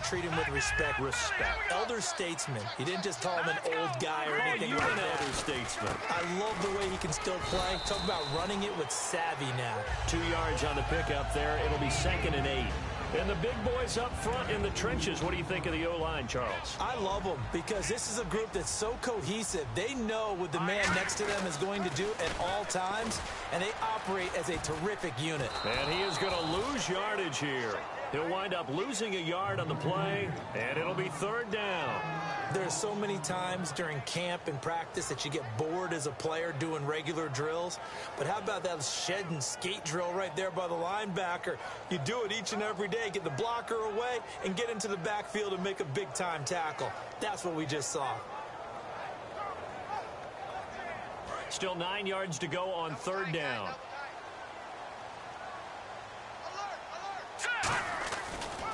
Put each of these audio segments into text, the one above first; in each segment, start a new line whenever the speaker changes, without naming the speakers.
treat him with respect. Elder statesman. He didn't just call him an old guy or anything like that.
Elder statesman.
I love the way he can still play. Talk about running it with savvy now.
2 yards on the pickup there. It'll be 2nd and 8. And the big boys up front in the trenches. What do you think of the O-line, Charles?
I love them because this is a group that's so cohesive. They know what the man next to them is going to do at all times, and they operate as a terrific unit.
And he is going to lose yardage here. He'll wind up losing a yard on the play, and it'll be 3rd down.
There's so many times during camp and practice that you get bored as a player doing regular drills. But how about that shed and skate drill right there by the linebacker? You do it each and every day. Get the blocker away and get into the backfield and make a big-time tackle. That's what we just saw.
Still 9 yards to go on 3rd down.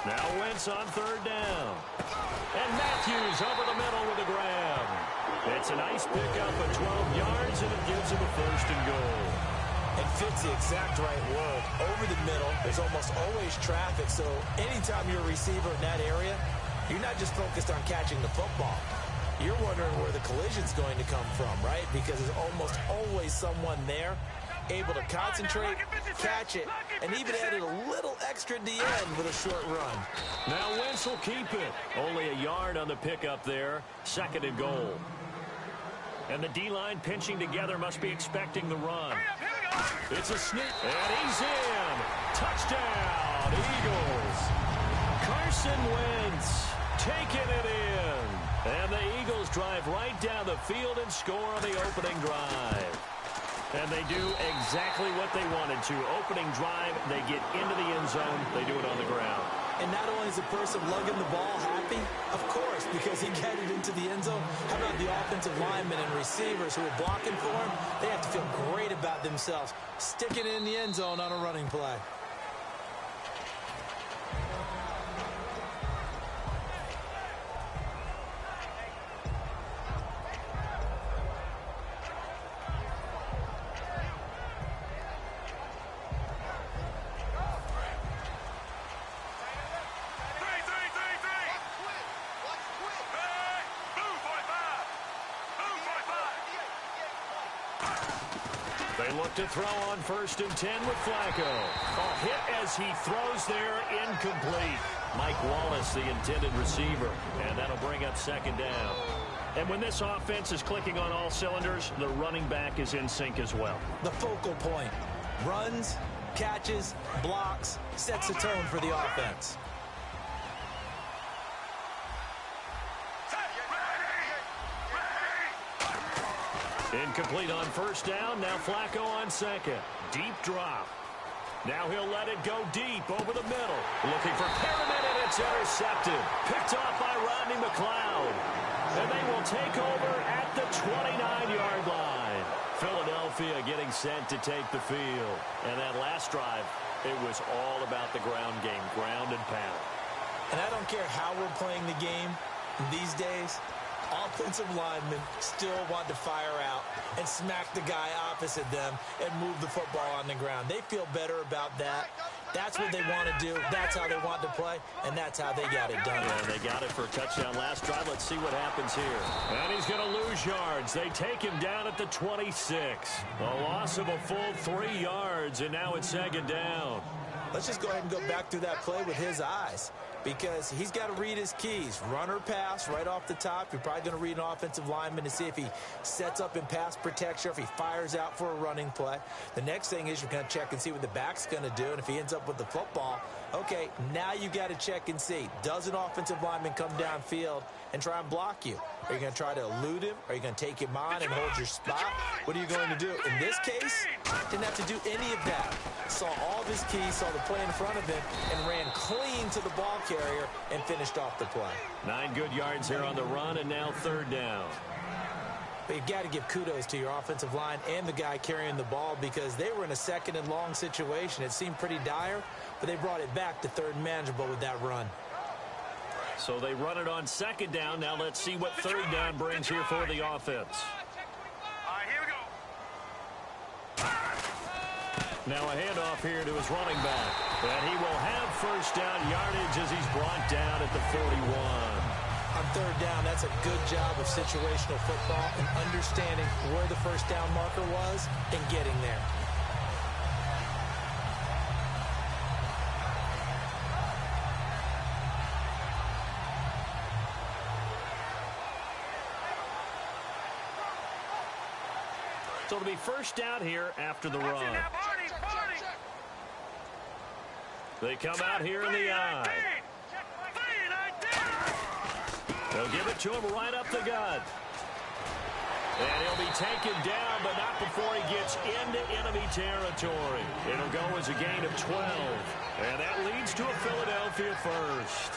Now Wentz on 3rd down. And Matthews over the middle with a grab. It's a nice pickup of 12 yards, and it gives him a 1st and goal.
And fits the exact right word. Over the middle, there's almost always traffic, so anytime you're a receiver in that area, you're not just focused on catching the football. You're wondering where the collision's going to come from, right? Because there's almost always someone there able to concentrate, catch it, and even added a little extra at the end with a short run.
Now Wentz will keep it. Only a yard on the pickup there. 2nd and goal. And the D-line pinching together must be expecting the run. It's a sneak, and he's in. Touchdown, Eagles. Carson Wentz taking it in. And the Eagles drive right down the field and score on the opening drive. And they do exactly what they wanted to. Opening drive, they get into the end zone. They do it on the ground.
And not only is the person lugging the ball happy, of course, because he got it into the end zone. How about the offensive linemen and receivers who are blocking for him? They have to feel great about themselves, sticking it in the end zone on a running play.
They look to throw on 1st and 10 with Flacco. A hit as he throws there, incomplete. Mike Wallace, the intended receiver, and that'll bring up 2nd down. And when this offense is clicking on all cylinders, the running back is in sync as well.
The focal point. Runs, catches, blocks, sets the tone for the offense.
Incomplete on 1st down. Now Flacco on 2nd. Deep drop. Now he'll let it go deep over the middle. Looking for Perriman, and it's intercepted. Picked off by Rodney McLeod. And they will take over at the 29-yard line. Philadelphia getting set to take the field. And that last drive, it was all about the ground game, ground and pound.
And I don't care how we're playing the game these days, offensive linemen still want to fire out and smack the guy opposite them and move the football on the ground. They feel better about that. That's what they want to do. That's how they want to play, and that's how they got it done.
Yeah, they got it for a touchdown last drive. Let's see what happens here. And he's going to lose yards. They take him down at the 26. A loss of a full 3 yards, and now it's 2nd down.
Let's just go ahead and go back through that play with his eyes, because he's got to read his keys. Run or pass right off the top. You're probably going to read an offensive lineman to see if he sets up in pass protection, or if he fires out for a running play. The next thing is you're going to check and see what the back's going to do, and if he ends up with the football, okay, now you got to check and see. Does an offensive lineman come downfield and try and block you? Are you going to try to elude him? Are you going to take him on and hold your spot? What are you going to do? In this case, didn't have to do any of that. Saw all of his keys, saw the play in front of him, and ran clean to the ball carrier and finished off the play.
9 good yards here on the run, and now 3rd down.
But you've got to give kudos to your offensive line and the guy carrying the ball, because they were in a 2nd and long situation. It seemed pretty dire, but they brought it back to 3rd and manageable with that run.
So they run it on 2nd down. Now let's see what 3rd down brings here for the offense.
All right, here we go.
Now a handoff here to his running back. And he will have first down yardage as he's brought down at the 41.
On third down, that's a good job of situational football and understanding where the first down marker was and getting there.
So it'll be first down here after the run. They come out here in the I. They'll give it to him right up the gut. And he'll be taken down, but not before he gets into enemy territory. It'll go as a gain of 12. And that leads to a Philadelphia first.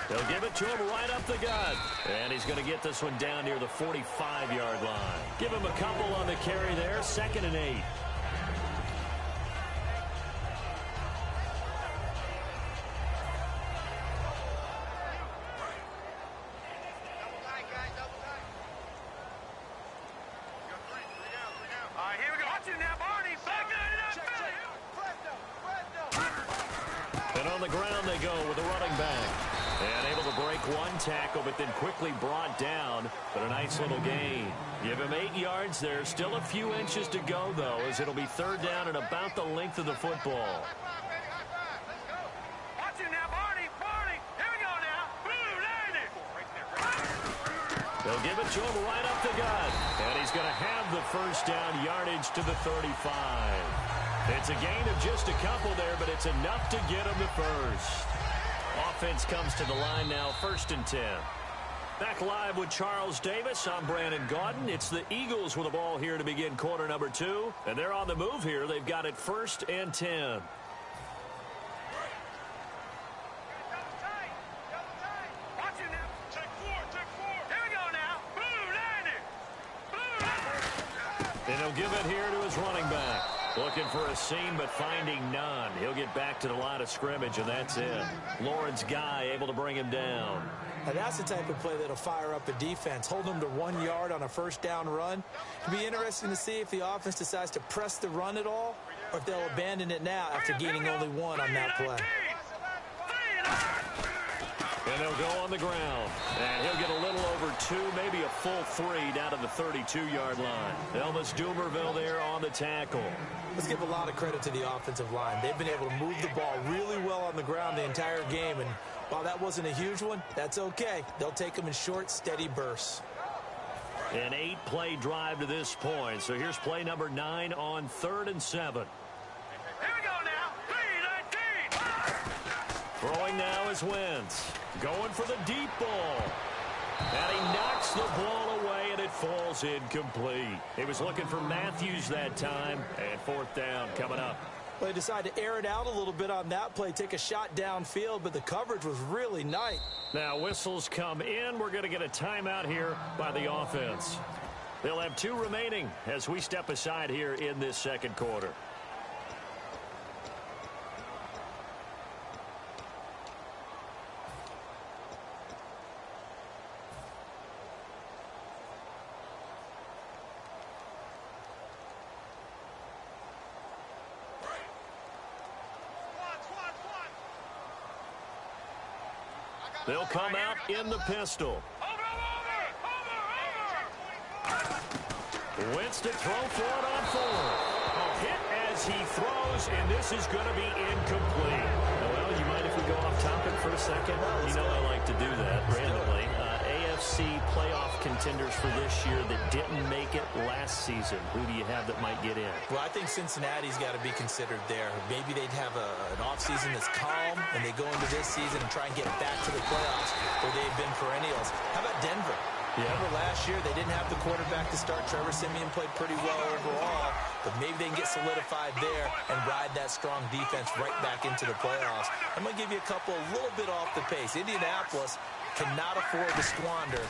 They'll give it to him right up the gut. And he's going to get this one down near the 45-yard line. Give him a couple on the carry there. 2nd and 8. And on the ground they go with the running back. And able to break one tackle, but then quickly brought down. But a nice little gain. Give him 8 yards there. Still a few inches to go, though, as it'll be third down and about the length of the football. They'll give it to him right up the gut. And he's going to have the first down yardage to the 35. It's a gain of just a couple there, but it's enough to get him the first. Offense comes to the line now, 1st and 10. Back live with Charles Davis. I'm Brandon Gaudin. It's the Eagles with the ball here to begin quarter number 2. And they're on the move here. They've got it 1st and 10. And he'll give it here to his running back. Looking for a seam, but finding none. He'll get back to the line of scrimmage, and that's it. Lawrence Guy able to bring him down.
Now that's the type of play that'll fire up a defense. Hold them to 1 yard on a first down run. It'll be interesting to see if the offense decides to press the run at all, or if they'll abandon it now after gaining only 1 on that play.
And they'll go on the ground. And he'll get a little over 2, maybe a full 3 down to the 32-yard line. Elvis Dumerville there on the tackle.
Let's give a lot of credit to the offensive line. They've been able to move the ball really well on the ground the entire game. And while that wasn't a huge one, that's okay. They'll take them in short, steady bursts.
An 8-play drive to this point. So here's play number 9 on 3rd and 7. Throwing now is Wentz. Going for the deep ball. And he knocks the ball away, and it falls incomplete. He was looking for Matthews that time. And 4th down coming up.
Well, they decided to air it out a little bit on that play, take a shot downfield, but the coverage was really nice.
Now whistles come in. We're going to get a timeout here by the offense. They'll have 2 remaining as we step aside here in this second quarter. They'll come out in the pistol. Wentz to throw for it on 4th. A hit as he throws, and this is going to be incomplete. Well, you mind if we go off topic for a second? You know I like to do that randomly. AFC playoff contenders for this year that didn't make it last season. Who do you have that might get in?
Well, I think Cincinnati's got to be considered there. Maybe they'd have an offseason that's calm, and they go into this season and try and get back to the playoffs where they've been perennials. How about Denver?
Yeah.
Remember last year, they didn't have the quarterback to start. Trevor Siemian played pretty well overall, but maybe they can get solidified there and ride that strong defense right back into the playoffs. I'm going to give you a couple a little bit off the pace. Indianapolis, cannot afford to squander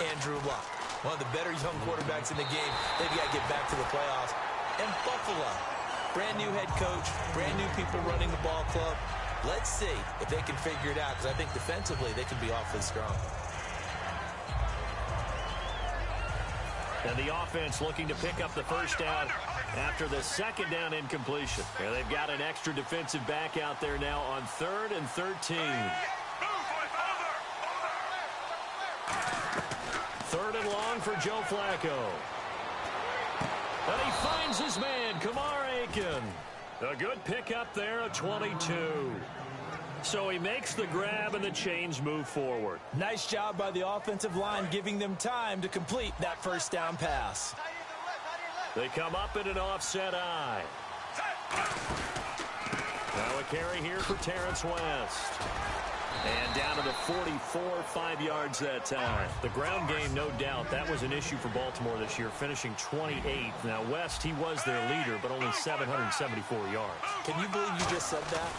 Andrew Luck. One of the better young quarterbacks in the game. They've got to get back to the playoffs. And Buffalo, brand new head coach, brand new people running the ball club. Let's see if they can figure it out, because I think defensively they can be awfully strong.
And the offense looking to pick up the first down after the second down incompletion. And they've got an extra defensive back out there now on 3rd and 13. 3rd and long for Joe Flacco. And he finds his man, Kamar Aiken. A good pickup there, a 22. So he makes the grab and the chains move forward.
Nice job by the offensive line, giving them time to complete that first down pass.
They come up in an offset eye. Now a carry here for Terrence West. And down to the 44, 5 yards that time. The ground game, no doubt, that was an issue for Baltimore this year, finishing 28th. Now, West, he was their leader, but only 774 yards.
Can you believe you just said that?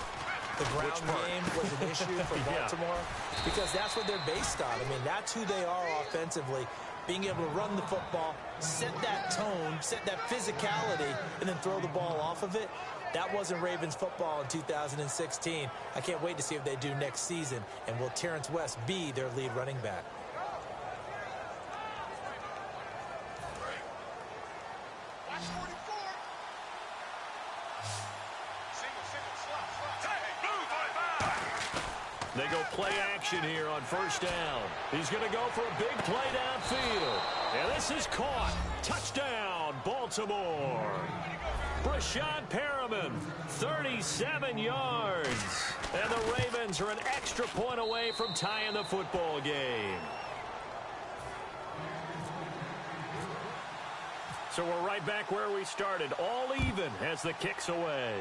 The ground game was an issue for Baltimore? Yeah. Because that's what they're based on. I mean, that's who they are offensively. Being able to run the football, set that tone, set that physicality, and then throw the ball off of it. That wasn't Ravens football in 2016. I can't wait to see what they do next season. And will Terrence West be their lead running back?
They go play action here on first down. He's going to go for a big play downfield. And this is caught. Touchdown, Baltimore. Brashad Perriman, 37 yards. And the Ravens are an extra point away from tying the football game. So we're right back where we started, all even as the kick's away.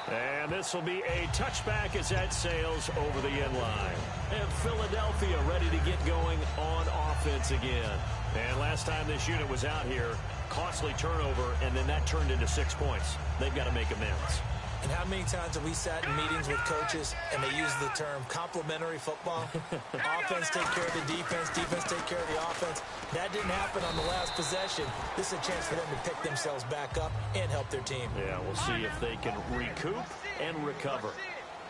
And this will be a touchback as that sails over the end line. And Philadelphia ready to get going on offense again. And last time this unit was out here, costly turnover, and then that turned into 6 points. They've got to make amends.
And how many times have we sat in meetings with coaches and they use the term complementary football? Offense take care of the defense, defense take care of the offense. That didn't happen on the last possession. This is a chance for them to pick themselves back up and help their team.
Yeah, we'll see if they can recoup and recover.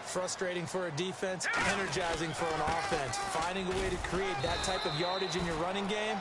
Frustrating for a defense, energizing for an offense. Finding a way to create that type of yardage in your running game,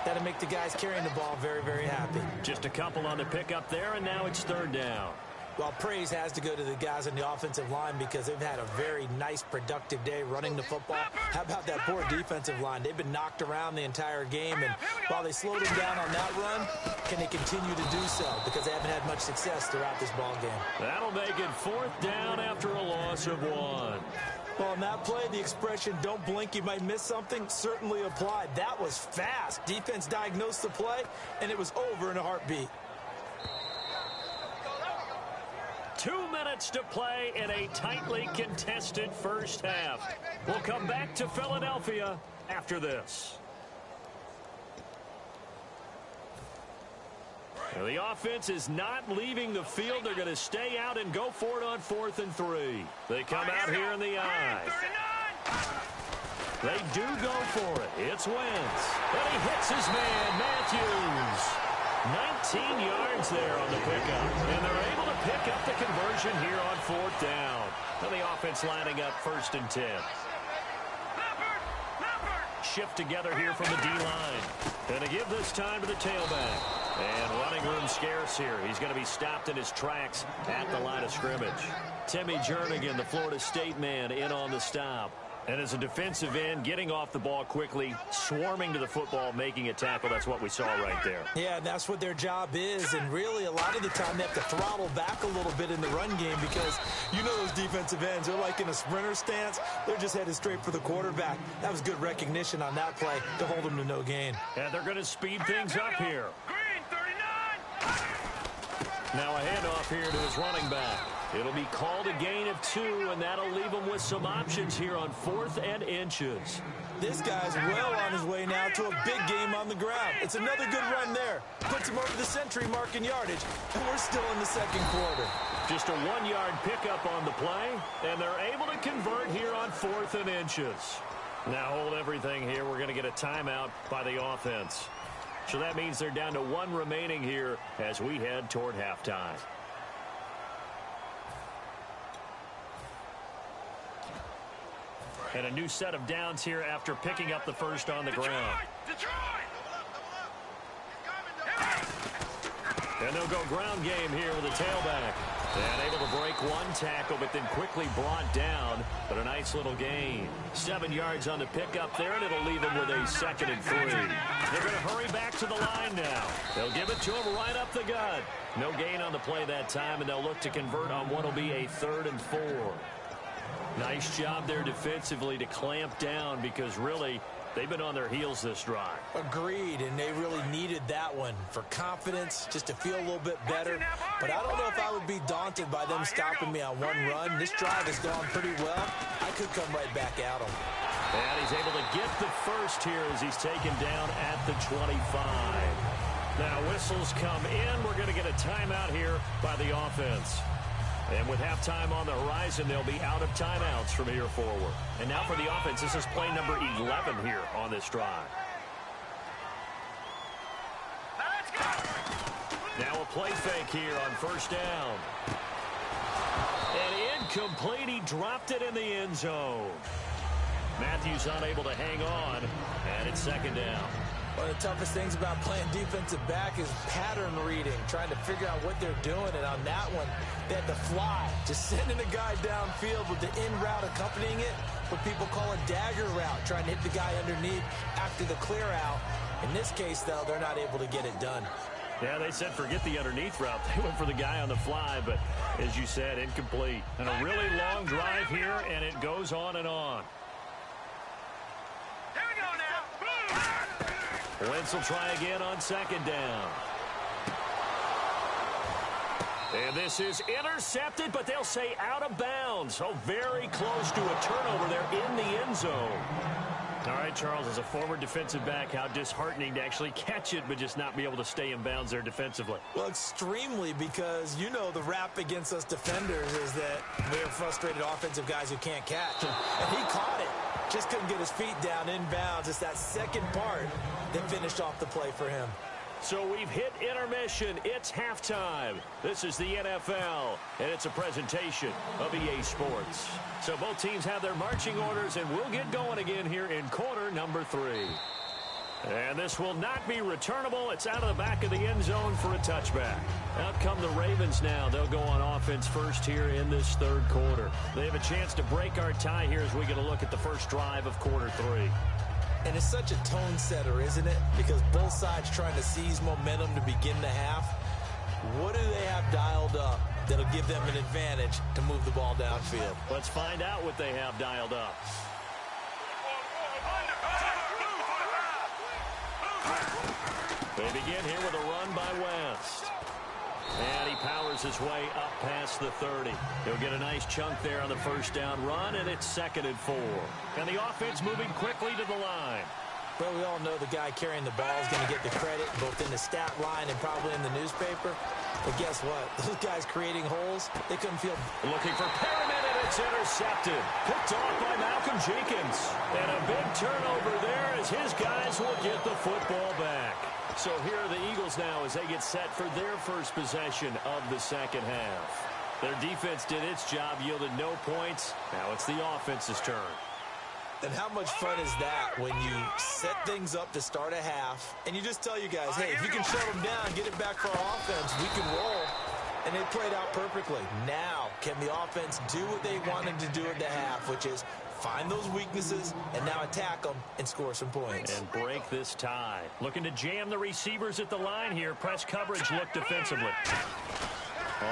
that'll make the guys carrying the ball very, very happy.
Just a couple on the pickup there, and now it's third down.
Well, praise has to go to the guys on the offensive line because they've had a very nice, productive day running the football. How about that poor defensive line? They've been knocked around the entire game, and while they slowed them down on that run, can they continue to do so? Because they haven't had much success throughout this ball game.
That'll make it fourth down after a loss of 1.
Well, on that play, the expression, don't blink, you might miss something, certainly applied. That was fast. Defense diagnosed the play, and it was over in a heartbeat.
2 minutes to play in a tightly contested first half. We'll come back to Philadelphia after this. Now, the offense is not leaving the field. They're going to stay out and go for it on 4th and 3. They come out here in the eye. They do go for it. It's Wentz. And he hits his man, Matthews. 19 yards there on the pickup. And they're able to pick up the conversion here on 4th down. And the offense lining up 1st and 10. Shift together here from the D-line. And to give this time to the tailback. And running room scarce here. He's going to be stopped in his tracks at the line of scrimmage. Timmy Jernigan, the Florida State man, in on the stop. And as a defensive end, getting off the ball quickly, swarming to the football, making a tackle. That's what we saw right there.
Yeah, that's what their job is. And really, a lot of the time, they have to throttle back a little bit in the run game because you know those defensive ends, they're like in a sprinter stance. They're just headed straight for the quarterback. That was good recognition on that play to hold them to no gain.
And they're going to speed things up here. Now a handoff here to his running back. It'll be called a gain of 2, and that'll leave them with some options here on 4th and inches.
This guy's well on his way now to a big game on the ground. It's another good run there. Puts him over the century mark in yardage, and we're still in the second quarter.
Just a 1-yard pickup on the play, and they're able to convert here on 4th and inches. Now hold everything here. We're going to get a timeout by the offense. So that means they're down to 1 remaining here as we head toward halftime. And a new set of downs here after picking up the first on the ground. And they'll go ground game here with a tailback. And able to break 1 tackle, but then quickly brought down. But a nice little gain. 7 yards on the pickup there, and it'll leave them with a 2nd and 3. They're going to hurry back to the line now. They'll give it to him right up the gut. No gain on the play that time, and they'll look to convert on what will be a 3rd and 4. Nice job there defensively to clamp down because really they've been on their heels this drive.
Agreed, and they really needed that one for confidence, just to feel a little bit better. But I don't know if I would be daunted by them stopping me on 1 run. This drive has gone pretty well. I could come right back at them.
And he's able to get the first here as he's taken down at the 25. Now whistles come in. We're going to get a timeout here by the offense. And with halftime on the horizon, they'll be out of timeouts from here forward. And now for the offense, this is play number 11 here on this drive. Now a play fake here on first down. And incomplete. He dropped it in the end zone. Matthews unable to hang on, and it's 2nd down.
One of the toughest things about playing defensive back is pattern reading, trying to figure out what they're doing. And on that one, they had to fly, just sending a guy downfield with the in route accompanying it, what people call a dagger route, trying to hit the guy underneath after the clear out. In this case, though, they're not able to get it done.
Yeah, they said forget the underneath route. They went for the guy on the fly, but as you said, incomplete. And a really long drive here, and it goes on and on. Wentz will try again on 2nd down. And this is intercepted, but they'll say out of bounds. So very close to a turnover there in the end zone. All right, Charles, as a former defensive back, how disheartening to actually catch it, but just not be able to stay in bounds there defensively.
Well, extremely, because you know the rap against us defenders is that we're frustrated offensive guys who can't catch. And he caught it. Just couldn't get his feet down in bounds. It's that second part that finished off the play for him.
So we've hit intermission. It's halftime. This is the NFL, and it's a presentation of EA Sports. So both teams have their marching orders, and we'll get going again here in quarter number 3. And this will not be returnable. It's out of the back of the end zone for a touchback. Out come the Ravens now. They'll go on offense first here in this 3rd quarter. They have a chance to break our tie here as we get a look at the first drive of quarter 3.
And it's such a tone setter, isn't it? Because both sides trying to seize momentum to begin the half. What do they have dialed up that'll give them an advantage to move the ball downfield?
Let's find out what they have dialed up. They begin here with a run by West. And he powers his way up past the 30. He'll get a nice chunk there on the first down run, and it's 2nd and 4. And the offense moving quickly to the line.
Well, we all know the guy carrying the ball is going to get the credit, both in the stat line and probably in the newspaper. But guess what? Those guys creating holes, they couldn't feel...
Looking for Perriman, and it's intercepted. Picked off by Malcolm Jenkins. And a big turnover there as his guys will get the football back. So here are the Eagles now as they get set for their first possession of the second half. Their defense did its job, yielded no points. Now it's the offense's turn.
And how much fun is that when you set things up to start a half and you just tell you guys, hey, if you can shut them down, get it back for our offense, we can roll. And they played out perfectly. Now, can the offense do what they wanted to do at the half, which is find those weaknesses and now attack them and score some points.
And break this tie. Looking to jam the receivers at the line here. Press coverage look defensively.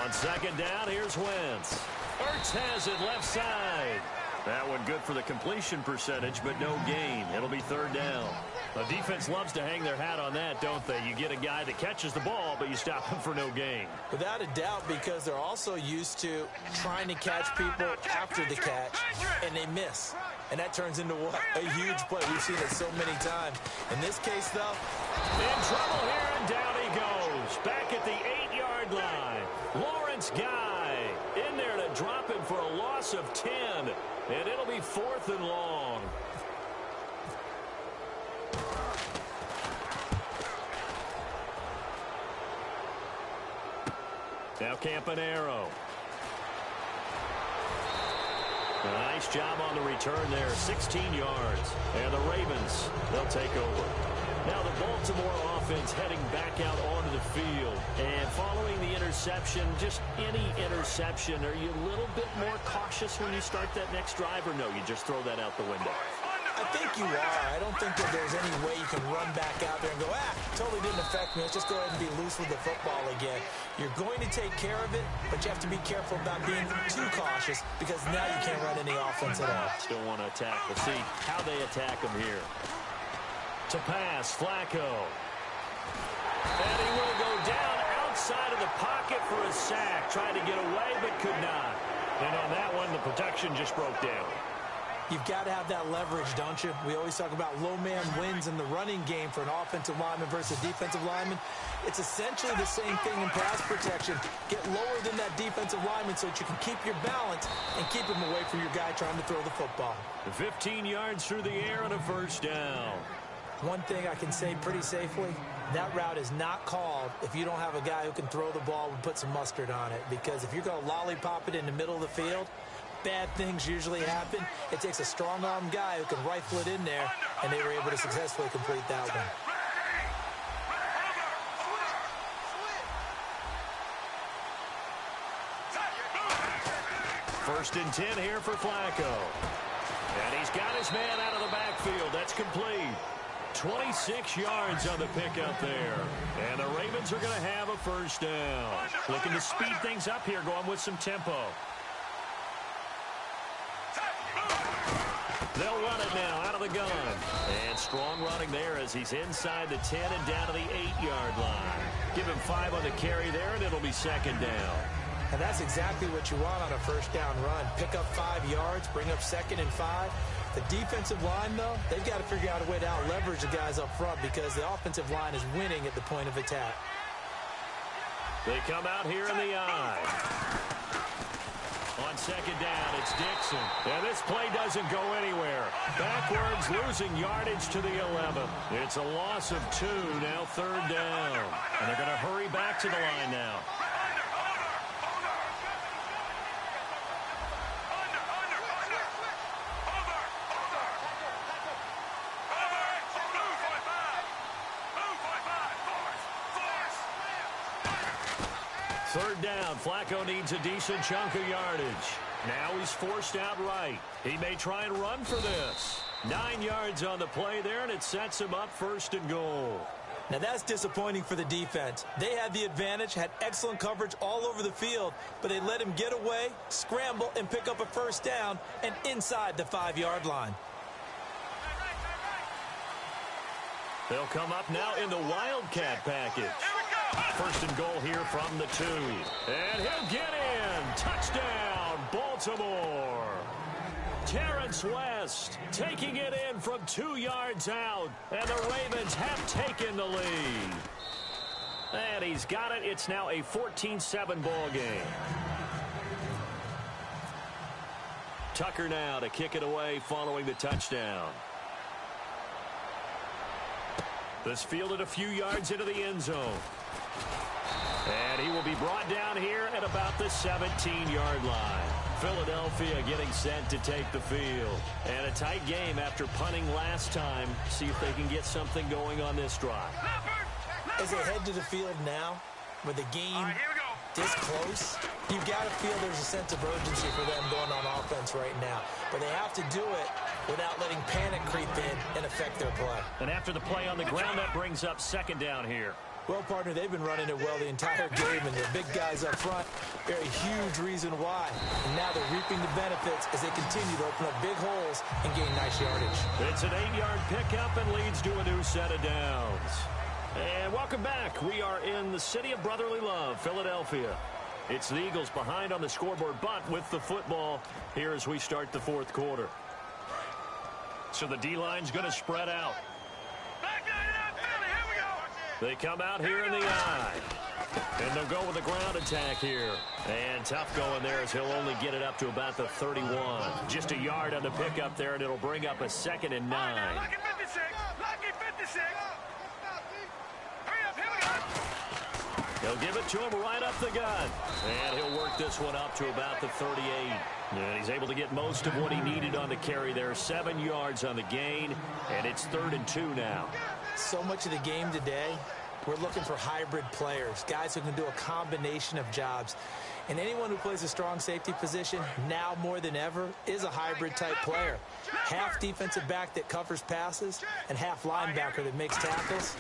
On 2nd down, here's Wentz. Ertz has it left side. That one good for the completion percentage, but no gain. It'll be third down. The defense loves to hang their hat on that, don't they? You get a guy that catches the ball, but you stop him for no gain.
Without a doubt, because they're also used to trying to catch people after the catch, and they miss. And that turns into what? A huge play. We've seen it so many times. In this case, though,
in trouble here, and down he goes. Back at the 8-yard line. Lawrence Guy in there to drop him for a loss of 10. And it'll be 4th and long. Now Campanaro. Nice job on the return there. 16 yards. And the Ravens, they'll take over. Now the Baltimore offense heading back out onto the field. And following the interception, just any interception, are you a little bit more cautious when you start that next drive, or no, you just throw that out the window?
I think you are. I don't think that there's any way you can run back out there and go, totally didn't affect me. Let's just go ahead and be loose with the football again. You're going to take care of it, but you have to be careful about being too cautious because now you can't run any offense at all.
Still want to attack. We'll see how they attack him here. To pass, Flacco. And he will go down outside of the pocket for a sack. Tried to get away, but could not. And on that one, the protection just broke down.
You've got to have that leverage, don't you? We always talk about low man wins in the running game for an offensive lineman versus defensive lineman. It's essentially the same thing in pass protection. Get lower than that defensive lineman so that you can keep your balance and keep him away from your guy trying to throw the football.
15 yards through the air and a first down.
One thing I can say pretty safely, that route is not called if you don't have a guy who can throw the ball and put some mustard on it. Because if you're going to lollipop it in the middle of the field, bad things usually happen. It takes a strong-arm guy who can rifle it in there, and they were able to successfully complete that one.
First and 10 here for Flacco. And he's got his man out of the backfield. That's complete. 26 yards on the pickup there. And the Ravens are going to have a first down. Looking to speed things up here, going with some tempo. They'll run it now out of the gun. And strong running there as he's inside the 10 and down to the 8-yard line. Give him 5 on the carry there, and it'll be second down.
And that's exactly what you want on a first down run. Pick up 5 yards, bring up 2nd and 5. The defensive line, though, they've got to figure out a way to out-leverage the guys up front because the offensive line is winning at the point of attack.
They come out here in the eye. On second down, it's Dixon. And this play doesn't go anywhere. Backwards, losing yardage to the 11. It's a loss of 2, now third down. And they're going to hurry back to the line now. Third down, Flacco needs a decent chunk of yardage. Now he's forced out right. He may try and run for this. 9 yards on the play there, and it sets him up first and goal.
Now that's disappointing for the defense. They had the advantage, had excellent coverage all over the field, but they let him get away, scramble, and pick up a first down, and inside the 5-yard line.
They'll come up now in the Wildcat package. First and goal here from the 2. And he'll get in. Touchdown, Baltimore. Terrence West taking it in from 2 yards out. And the Ravens have taken the lead. And he's got it. It's now a 14-7 ball game. Tucker now to kick it away following the touchdown. This fielded a few yards into the end zone. And he will be brought down here at about the 17-yard line. Philadelphia getting set to take the field. And a tight game after punting last time. See if they can get something going on this drive.
As they head to the field now, with the game this close, you've got to feel there's a sense of urgency for them going on offense right now. But they have to do it without letting panic creep in and affect their play.
And after the play on the ground, that brings up second down here.
Well, partner, they've been running it well the entire game, and the big guys up front, they're a huge reason why. And now they're reaping the benefits as they continue to open up big holes and gain nice yardage.
It's an 8-yard pickup and leads to a new set of downs. And welcome back. We are in the city of brotherly love, Philadelphia. It's the Eagles behind on the scoreboard, but with the football here as we start the fourth quarter. So the D-line's going to spread out. They come out here in the I. And they'll go with a ground attack here. And tough going there as he'll only get it up to about the 31. Just a yard on the pickup there, and it'll bring up a 2nd and 9.
Lucky 56. Lucky 56. Hurry up, here we go.
They'll give it to him right up the gut. And he'll work this one up to about the 38. And he's able to get most of what he needed on the carry there. 7 yards on the gain, and it's 3rd and 2 now.
So much of the game today, we're looking for hybrid players, guys who can do a combination of jobs. And anyone who plays a strong safety position, now more than ever, is a hybrid-type player. Half defensive back that covers passes and half linebacker that makes tackles.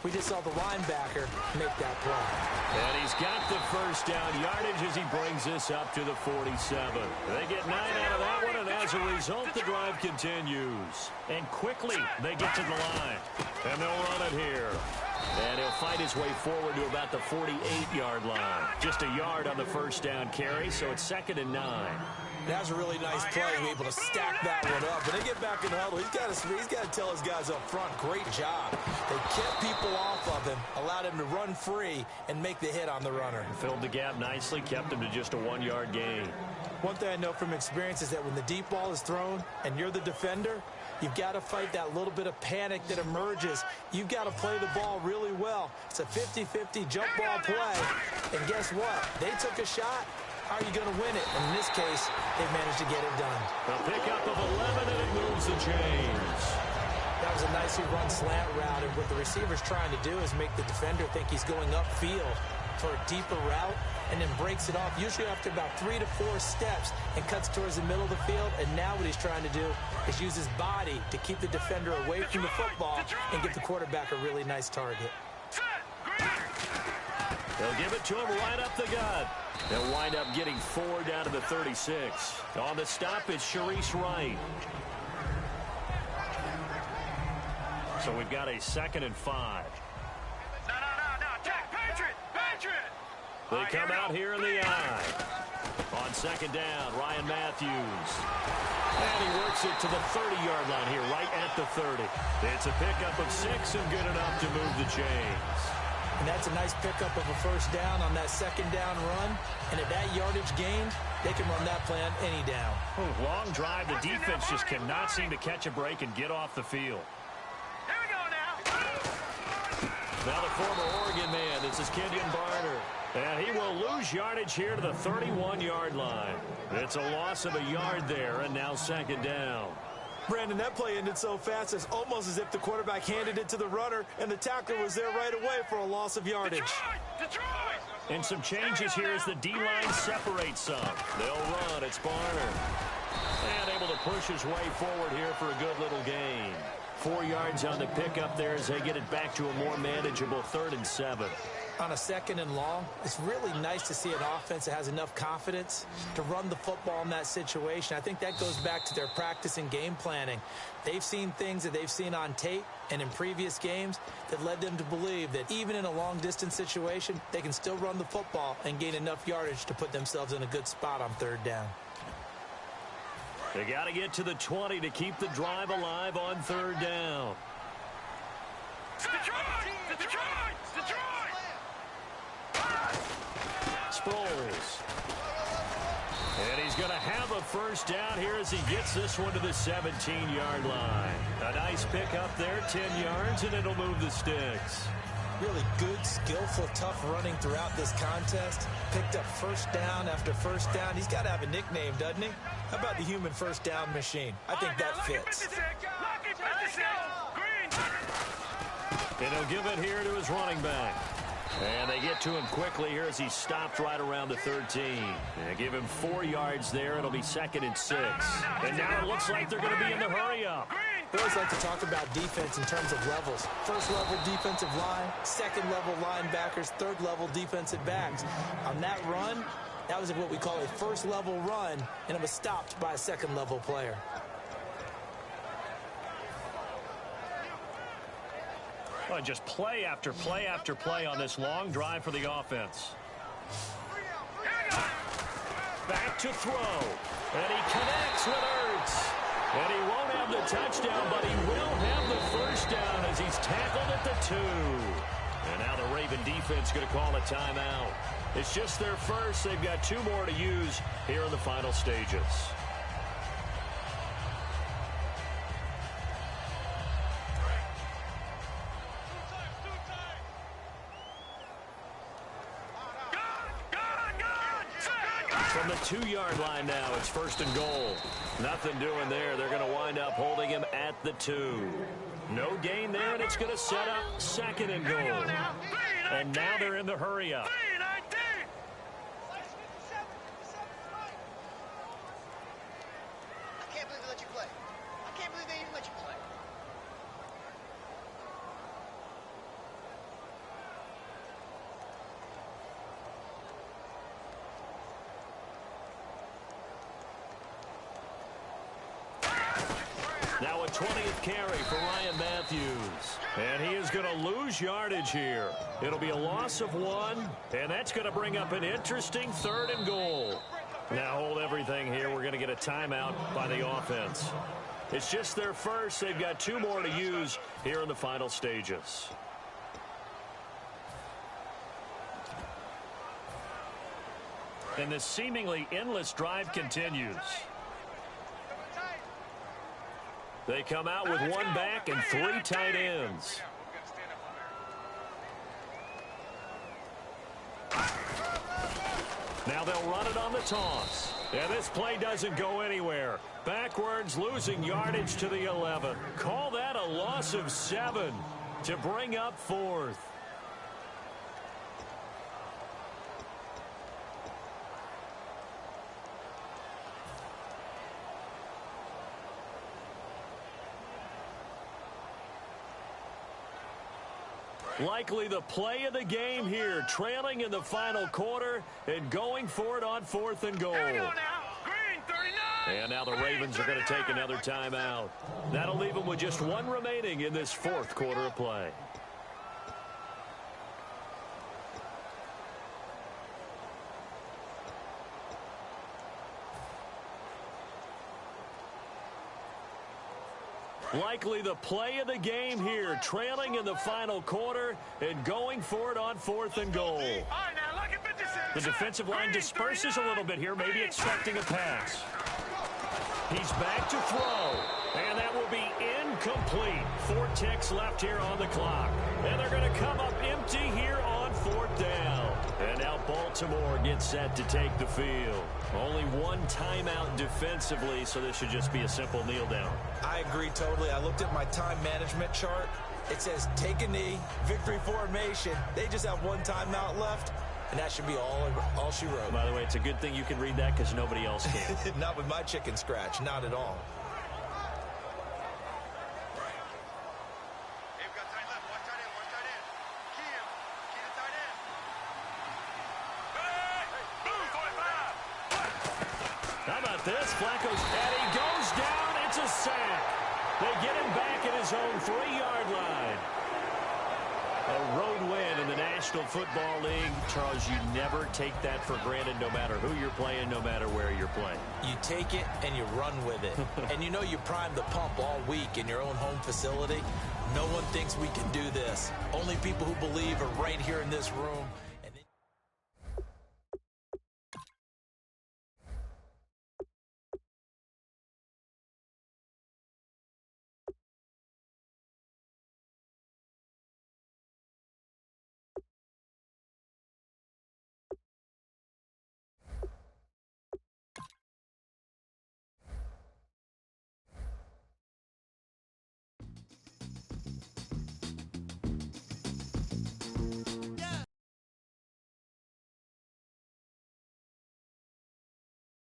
We just saw the linebacker make that play.
And he's got the first down yardage as he brings this up to the 47. They get 9 out of that one, and as a result, the drive continues. And quickly, they get to the line. And they'll run it here. And he'll fight his way forward to about the 48-yard line. Just a yard on the first down carry, so it's 2nd and 9.
That was a really nice play, able to stack that one up. When they get back in the huddle, he's got to tell his guys up front, great job. They kept people off of him, allowed him to run free and make the hit on the runner.
Filled the gap nicely, kept him to just a 1-yard gain.
One thing I know from experience is that when the deep ball is thrown and you're the defender, you've got to fight that little bit of panic that emerges. You've got to play the ball really well. It's a 50-50 jump ball play. And guess what? They took a shot. How are you going to win it? And in this case, they've managed to get it done.
A pickup of 11, and it moves the chains.
That was a nicely run slant route. And what the receiver's trying to do is make the defender think he's going upfield for a deeper route, and then breaks it off, usually after about 3 to 4 steps, and cuts towards the middle of the field. And now what he's trying to do is use his body to keep the defender away from the football and give the quarterback a really nice target.
They'll give it to him right up the gut. They'll wind up getting 4 down to the 36. On the stop, it's Sharice Wright. So we've got a 2nd and 5.
No. Jack, Patriot.
They come out here in the I. On 2nd down, Ryan Matthews. And he works it to the 30-yard line here, right at the 30. It's a pickup of 6 and good enough to move the chains.
And that's a nice pickup of a first down on that 2nd down run. And at that yardage gained, they can run that play on any down.
Long drive. The defense just cannot seem to catch a break and get off the field.
Here we go now.
Now the former Oregon man, this is Kenyon Barner. And he will lose yardage here to the 31-yard line. It's a loss of a yard there, and now 2nd down.
Brandon, that play ended so fast, it's almost as if the quarterback handed it to the runner, and the tackler was there right away for a loss of yardage.
Detroit!
And some changes here as the D-line separates some. They'll run. It's Barner. And able to push his way forward here for a good little gain. 4 yards on the pickup there as they get it back to a more manageable 3rd and 7.
On a 2nd and long, it's really nice to see an offense that has enough confidence to run the football in that situation. I think that goes back to their practice and game planning. They've seen things that they've seen on tape and in previous games that led them to believe that even in a long-distance situation, they can still run the football and gain enough yardage to put themselves in a good spot on 3rd down.
They got to get to the 20 to keep the drive alive on 3rd down.
Detroit!
Sproles. And he's going to have a first down here as he gets this one to the 17-yard line. A nice pickup there, 10 yards, and it'll move the sticks.
Really good, skillful, tough running throughout this contest. Picked up first down after first down. He's got to have a nickname, doesn't he? How about the human first down machine? I think that fits.
And he'll give it here to his running back. And they get to him quickly here as he stopped right around the 13. They give him 4 yards there. It'll be 2nd and 6. And now it looks like they're going to be in the hurry-up.
We always like to talk about defense in terms of levels. First-level defensive line, second-level linebackers, third-level defensive backs. On that run, that was what we call a first-level run, and it was stopped by a second-level player.
Well, just play after play after play on this long drive for the offense. Back to throw. And he connects with Ertz. And he won't have the touchdown, but he will have the first down as he's tackled at the 2. And now the Raven defense going to call a timeout. It's just their first. They've got 2 more to use here in the final stages. From the 2-yard line now, it's 1st and goal. Nothing doing there. They're going to wind up holding him at the 2. No gain there, and it's going to set up 2nd and goal. And now they're in the hurry up.
I can't believe they let you play. I can't believe they even let you play.
Now a 20th carry for Ryan Matthews. And he is going to lose yardage here. It'll be a loss of 1, and that's going to bring up an interesting 3rd and goal. Now hold everything here. We're going to get a timeout by the offense. It's just their first. They've got 2 more to use here in the final stages. And this seemingly endless drive continues. They come out with 1 back and 3 tight ends. Now they'll run it on the toss. And this play doesn't go anywhere. Backwards, losing yardage to the 11. Call that a loss of 7 to bring up 4th. Likely the play of the game here, trailing in the final quarter and going for it on 4th and goal. And now the Ravens are going to take another timeout. That'll leave them with just 1 remaining in this 4th quarter of play. Likely the play of the game here, trailing in the final quarter and going for it on 4th and goal. The defensive line disperses a little bit here, maybe expecting a pass. He's back to throw, and that will be incomplete. 4 ticks left here on the clock. And they're going to come up empty here on 4th down. And now Baltimore gets set to take the field. Only 1 timeout defensively, so this should just be a simple kneel down.
I agree totally. I looked at my time management chart. It says take a knee, victory formation. They just have 1 timeout left, and that should be all she wrote.
By the way, it's a good thing you can read that because nobody else can.
Not with my chicken scratch, not at all.
How about this? Flacco's, and he goes down. It's a sack. They get him back at his own 3-yard line. A road win in the National Football League. Charles, you never take that for granted no matter who you're playing, no matter where you're playing.
You take it and you run with it. And you know you primed the pump all week in your own home facility. No one thinks we can do this. Only people who believe are right here in this room.